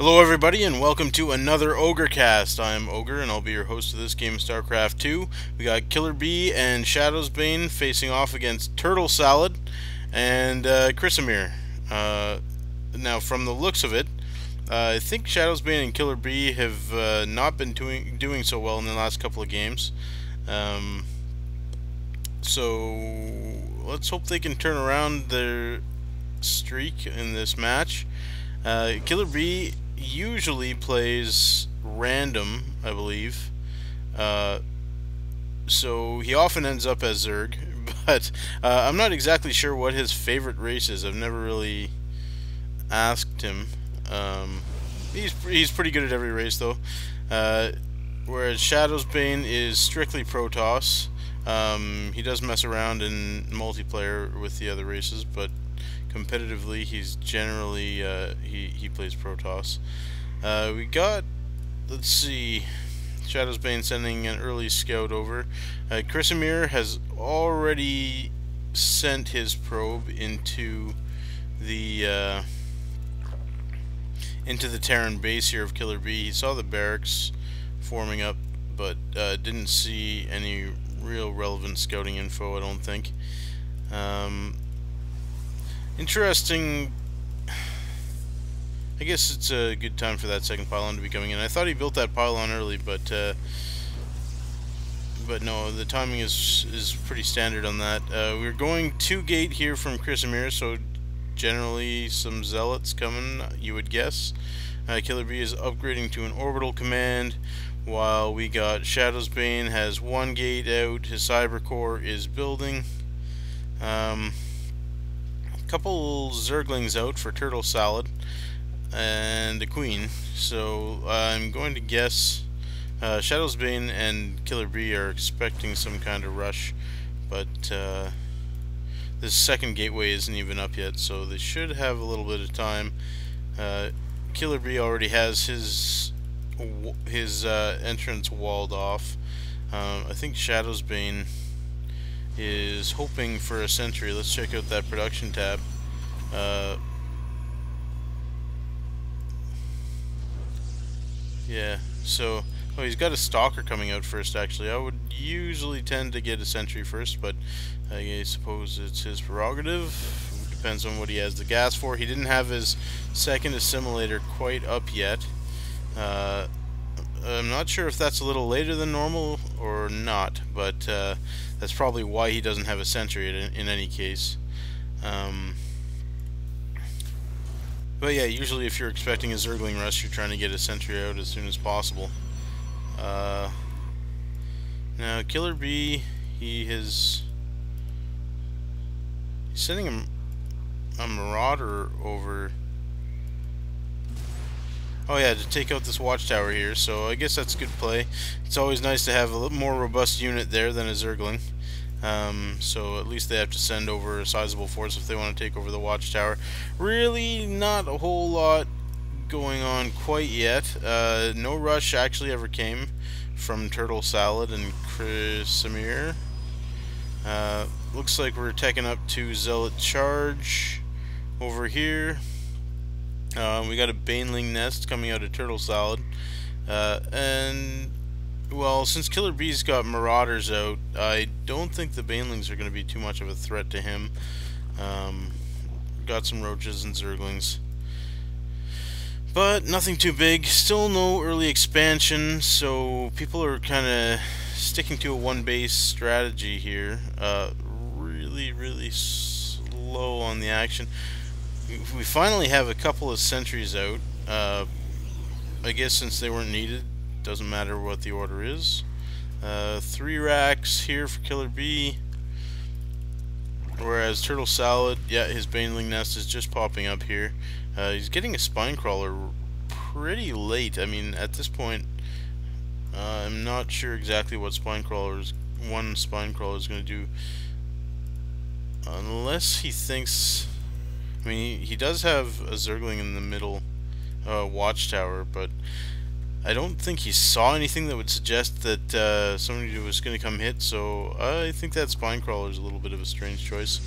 Hello everybody and welcome to another Ogrecast. I'm Ogre and I'll be your host of this game, StarCraft 2. We got KillerB and Shadowsbane facing off against TURTLESALAD and Chrysamir. Now from the looks of it, I think Shadowsbane and KillerB have not been doing so well in the last couple of games. So let's hope they can turn around their streak in this match. KillerB usually plays random, I believe, so he often ends up as Zerg, but I'm not exactly sure what his favorite race is. I've never really asked him. He's pretty good at every race though, whereas Shadowsbane is strictly Protoss. He does mess around in multiplayer with the other races, but competitively he's generally he plays Protoss. We got, let's see, Shadowsbane sending an early scout over. Chrysamir has already sent his probe into the Terran base here of KillerB. He saw the barracks forming up, but didn't see any real relevant scouting info, I don't think. Interesting. I guess it's a good time for that second pylon to be coming in. I thought he built that pylon early, but no, the timing is pretty standard on that. We're going 2-gate here from Chrysamir, so generally some zealots coming, you would guess. KillerB is upgrading to an orbital command, while we got Shadowsbane has 1 gate out. His cyber core is building. Couple Zerglings out for TURTLESALAD and a Queen, so I'm going to guess Shadowsbane and KillerB are expecting some kind of rush, but this second gateway isn't even up yet, so they should have a little bit of time. KillerB already has his entrance walled off. I think Shadowsbane is hoping for a sentry. Let's check out that production tab. Yeah, so he's got a stalker coming out first. Actually, I would usually tend to get a sentry first, but I suppose it's his prerogative. Depends on what he has the gas for. He didn't have his second assimilator quite up yet. I'm not sure if that's a little later than normal or not, but that's probably why he doesn't have a sentry in any case. But yeah, usually if you're expecting a Zergling rush, you're trying to get a sentry out as soon as possible. Now KillerB, he's sending a Marauder over. Oh yeah, to take out this watchtower here, so I guess that's good play. It's always nice to have a little more robust unit there than a Zergling. So at least they have to send over a sizable force if they want to take over the watchtower. Really not a whole lot going on quite yet. No rush actually ever came from TURTLESALAD and Chrysamir. Looks like we're taking up to Zealot Charge over here. We got a Baneling nest coming out of TURTLESALAD, and well, since KillerB's got Marauders out, I don't think the Banelings are going to be too much of a threat to him. Got some Roaches and Zerglings, but nothing too big. Still no early expansion, so people are kind of sticking to a one-base strategy here. Really slow on the action. We finally have a couple of sentries out. I guess since they weren't needed, doesn't matter what the order is. 3 racks here for KillerB, whereas TURTLESALAD, yeah, his Baneling nest is just popping up here. He's getting a Spinecrawler pretty late. I mean, at this point, I'm not sure exactly what one Spinecrawler is going to do, unless he thinks. I mean, he does have a Zergling in the middle watchtower, but I don't think he saw anything that would suggest that somebody was going to come hit, so I think that Spinecrawler is a little bit of a strange choice.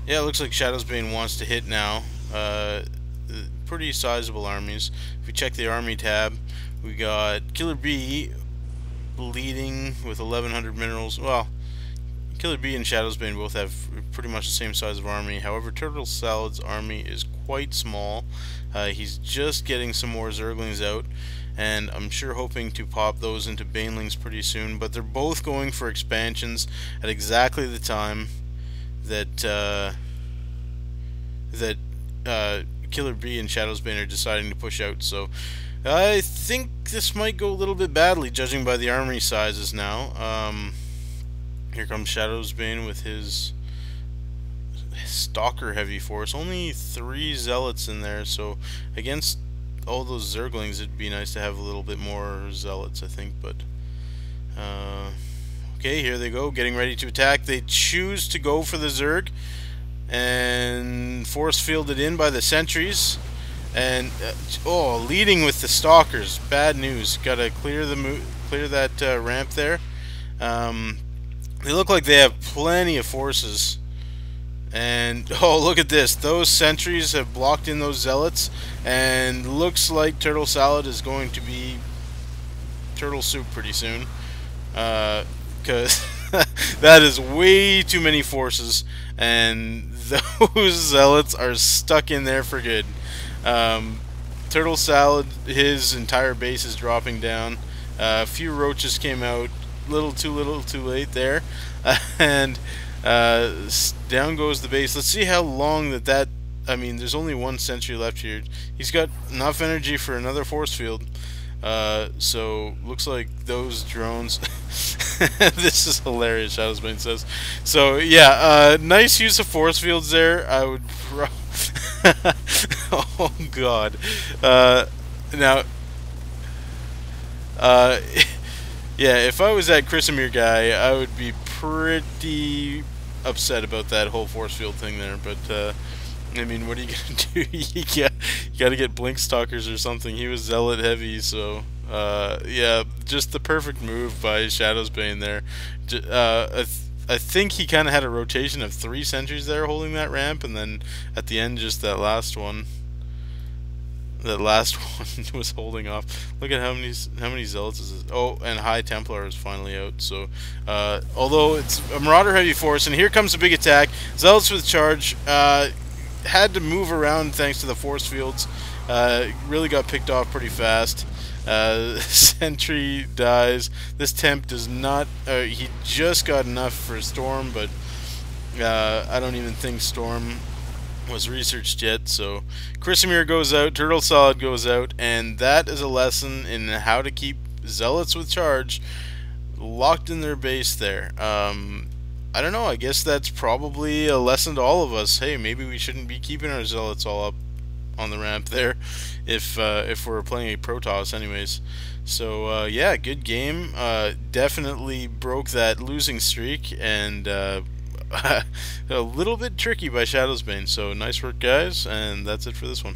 Yeah, it looks like Shadowsbane wants to hit now. Pretty sizable armies. If we check the army tab, we got KillerB leading with 1,100 minerals. Well, KillerB and Shadowsbane both have pretty much the same size of army. However, TurtleSalad's army is quite small. He's just getting some more Zerglings out, and I'm sure hoping to pop those into Banelings pretty soon. But they're both going for expansions at exactly the time that KillerB and Shadowsbane are deciding to push out. So I think this might go a little bit badly, judging by the army sizes now. Here comes Shadowsbane with his Stalker heavy force. Only 3 Zealots in there, so against all those Zerglings, it'd be nice to have a little bit more Zealots, I think. But okay, here they go, getting ready to attack. They choose to go for the Zerg, and force fielded in by the sentries. And leading with the Stalkers. Bad news. Gotta clear that ramp there. They look like they have plenty of forces. And oh, look at this. Those sentries have blocked in those zealots, and looks like TurtleSalad is going to be turtle soup pretty soon. Because that is way too many forces, and those zealots are stuck in there for good. TurtleSalad, his entire base is dropping down. A few roaches came out, little too late there, and down goes the base. Let's see how long that. I mean, there's only one sentry left here. He's got enough energy for another force field. So looks like those drones. This is hilarious, Shadowsbane says. So yeah, nice use of force fields there. I would. Oh God. Now. Yeah, if I was that Chrysamir guy, I would be pretty upset about that whole force field thing there. But I mean, what are you gonna do? You gotta get Blink Stalkers or something. He was Zealot heavy, so yeah, just the perfect move by Shadowsbane there. I think he kind of had a rotation of 3 sentries there holding that ramp, and then at the end, just that last one. That last one was holding off. Look at how many zealots is this? Oh, and High Templar is finally out. So, although it's a Marauder heavy force, and here comes a big attack. Zealots with charge. Had to move around thanks to the force fields. Really got picked off pretty fast. Sentry dies. This temp does not. He just got enough for Storm, but I don't even think Storm was researched yet. So Chrysamir goes out, TurtleSalad goes out, and that is a lesson in how to keep zealots with charge locked in their base there. I don't know, I guess that's probably a lesson to all of us. Hey, maybe we shouldn't be keeping our zealots all up on the ramp there if we're playing a Protoss anyways. So yeah, good game. Definitely broke that losing streak, and a little bit tricky by Shadowsbane. So nice work, guys, and that's it for this one.